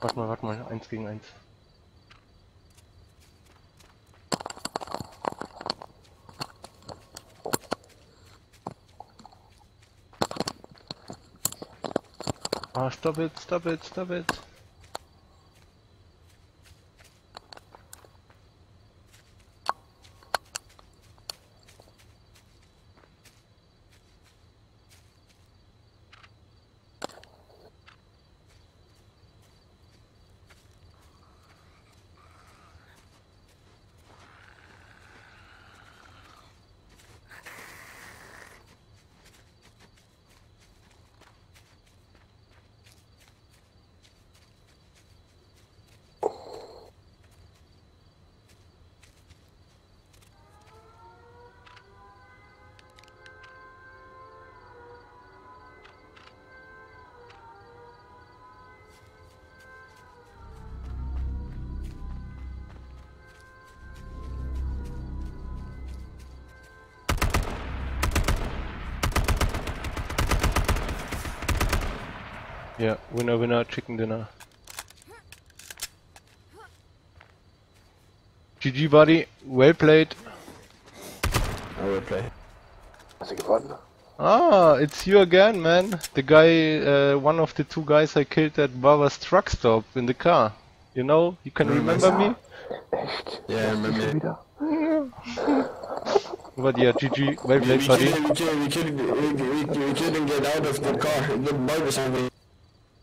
Warte mal, 1 gegen 1. Ah, stop it, stop it, stop it. Yeah, winner, winner, chicken dinner. GG, buddy. Well played. I will play. Hast du gewonnen? Ah, it's you again, man. The guy, one of the 2 guys I killed at Bava's truck stop in the car. You know, you can remember me? Echt? Yeah, I remember. Schon wieder. But yeah, GG. Well played, buddy. We couldn't get out of the car. The bug was on me.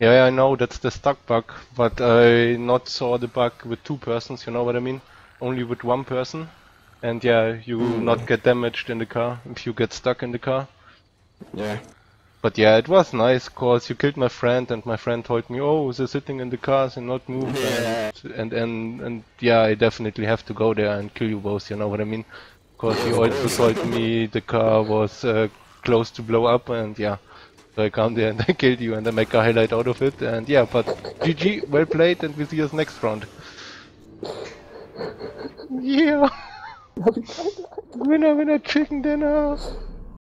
Yeah, I know, that's the stuck bug, but I not saw the bug with 2 persons, you know what I mean? Only with 1 person. And yeah, you not get damaged in the car if you get stuck in the car. Yeah. But yeah, it was nice, cause you killed my friend and my friend told me, oh, they're sitting in the cars and not move. Yeah. And yeah, I definitely have to go there and kill you both, you know what I mean? Cause he also told me the car was close to blow up and yeah. So I come there and I killed you and I make a highlight out of it and yeah, but GG, well played and we see us next round. Yeah! Winner, winner, chicken dinner!